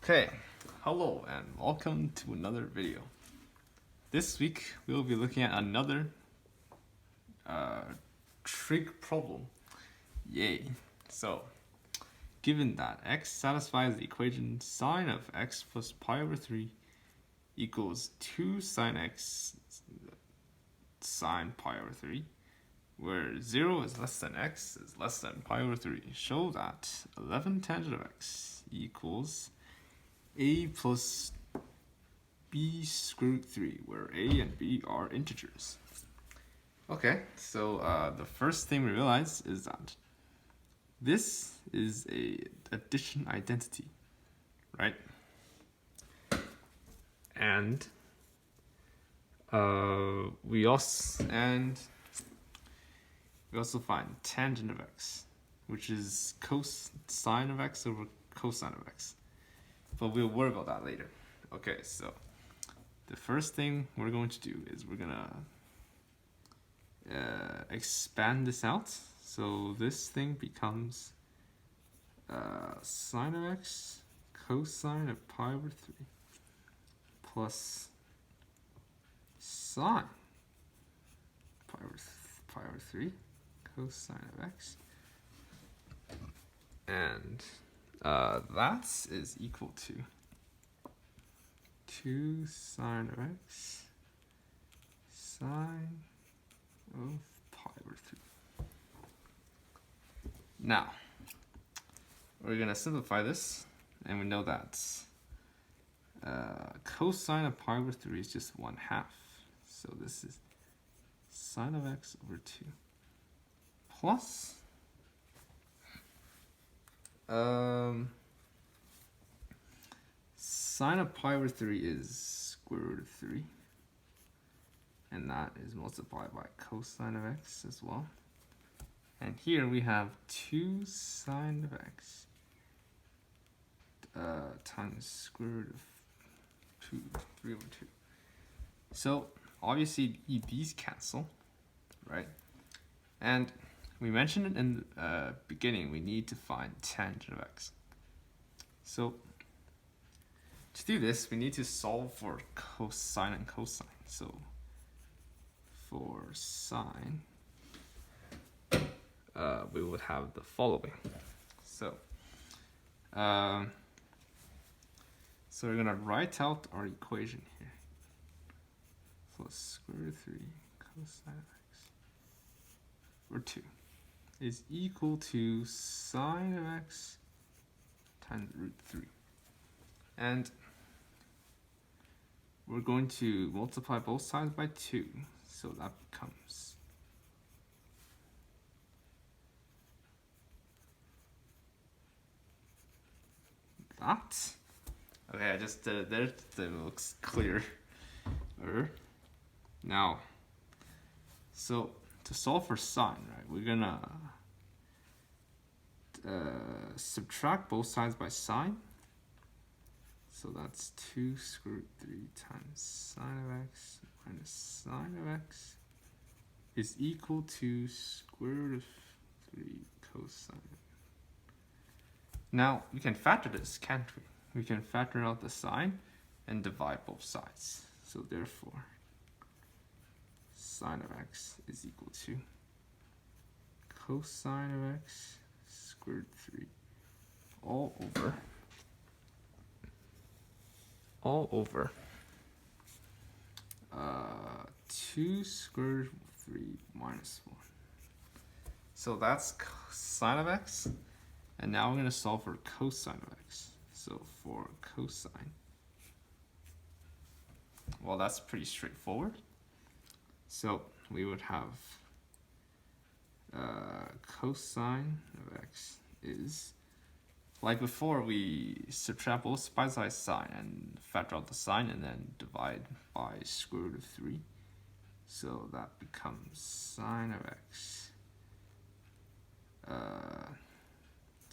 Okay, hello and welcome to another video. This week we'll be looking at another trig problem. Yay! So, given that x satisfies the equation sine of x plus pi over 3 equals 2 sine x sine pi over 3, where 0 is less than x is less than pi over 3, show that 11 tangent of x equals a plus b square root 3, where a and b are integers. Okay, so the first thing we realize is that this is a addition identity, right? And we also find tangent of x, which is cosine of x over cosine of x. But we'll worry about that later. Okay, so the first thing we're going to do is we're gonna expand this out. So this thing becomes sine of x cosine of pi over 3 plus sine pi over 3 cosine of x, and that is equal to 2 sine of x sine of pi over 3. Now, we're going to simplify this, and we know that cosine of pi over 3 is just 1/2. So this is sine of x over 2 plus sine of pi over 3 is square root of 3, and that is multiplied by cosine of x as well. And here we have 2 sine of x times square root of 3 over 2. So obviously these cancel, right? And we mentioned it in the beginning, we need to find tangent of x. So to do this, we need to solve for cosine and cosine. So for sine, we would have the following. So we're gonna write out our equation here. Plus square root of 3 cosine of x over 2 is equal to sine of x times root 3. And we're going to multiply both sides by 2, so that becomes that. Okay, I just did it there, so it looks clearer. Now, so to solve for sine, right, we're gonna subtract both sides by sine. So that's 2 square root 3 times sine of x minus sine of x is equal to square root of 3 cosine. Now, we can factor this, can't we? We can factor out the sine and divide both sides. So therefore, sine of x is equal to cosine of x square root 3 all over 2 square root of 3 minus 1. So that's sine of x. And now we're going to solve for cosine of x. So for cosine, well, that's pretty straightforward. So we would have cosine of x is, like before, we subtract both sides by sine and factor out the sine and then divide by square root of 3. So that becomes sine of x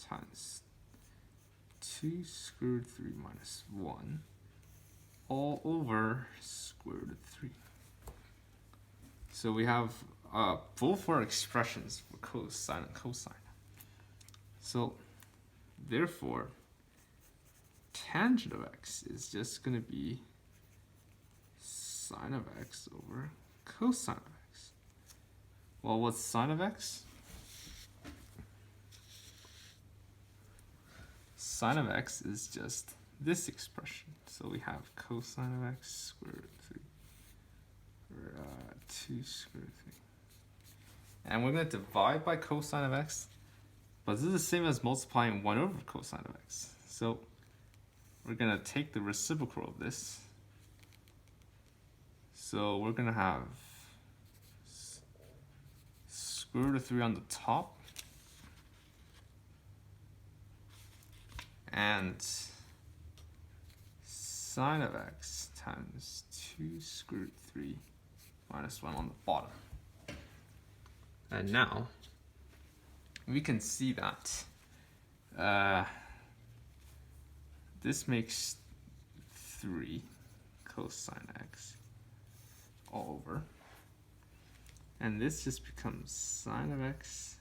times 2 square root of 3 minus 1 all over square root of 3. So we have both our expressions for cosine and cosine. So therefore, tan tangent of x is just going to be sine of x over cosine of x. Well, what's sine of x? Sine of x is just this expression. So we have cosine of x square root of 3, or 2 square root of 3. And we're going to divide by cosine of x, but this is the same as multiplying 1 over cosine of x. So we're going to take the reciprocal of this. So we're going to have square root of 3 on the top, and sine of x times 2 square root of 3 minus 1 on the bottom. And now we can see that this makes 3 cosine x all over. And this just becomes sine of x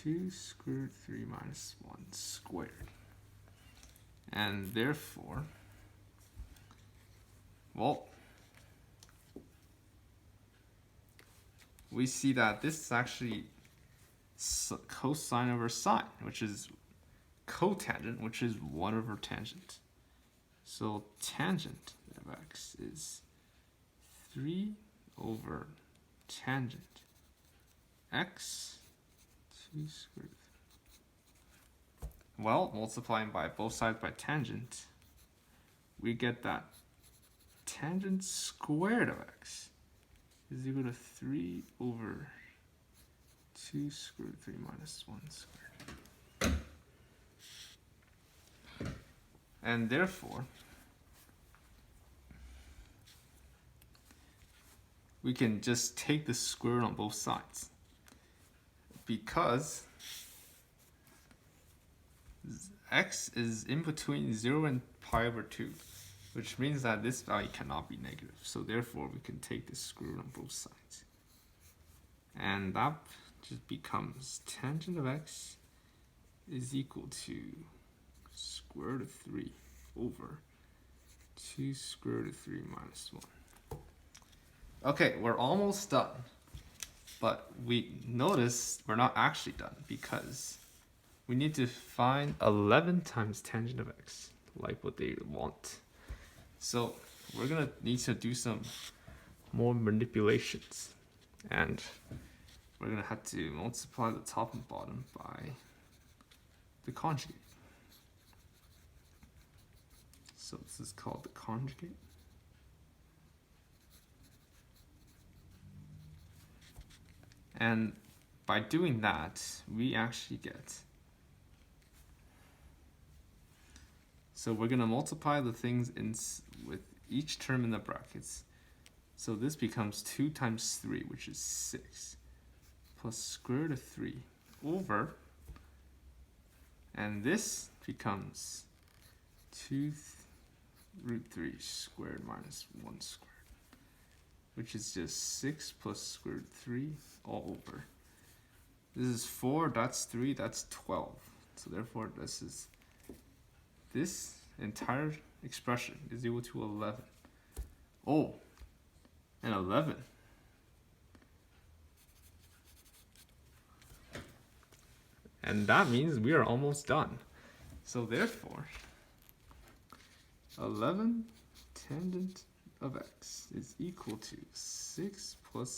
2 square root of 3 minus 1 squared. And therefore, well, we see that this is actually cosine over sine, which is cotangent, which is 1 over tangent. So tangent of x is 3 over tangent x 2 squared. Well, multiplying by both sides by tangent, we get that tangent squared of x is equal to 3 over 2 square root of 3 minus 1 squared. And therefore, we can just take the square root on both sides, because x is in between 0 and pi over 2, which means that this value cannot be negative. So therefore, we can take the square root on both sides. And that just becomes tangent of x is equal to square root of 3 over 2 square root of 3 minus 1. Okay, we're almost done. But we notice we're not actually done, because we need to find 11 times tangent of x, like what they want. So we're going to need to do some more manipulations. And we're going to have to multiply the top and bottom by the conjugate. So this is called the conjugate. And by doing that, we actually get, so we're going to multiply the things with each term in the brackets. So this becomes 2 times 3, which is 6, plus square root of 3 over, and this becomes 2 root 3 squared minus 1 squared, which is just 6 plus square root 3 all over. This is 4, that's 3, that's 12. So therefore, this entire expression is equal to 11. Oh, and 11. And that means we are almost done. So therefore, 11 tangent of x is equal to 6 plus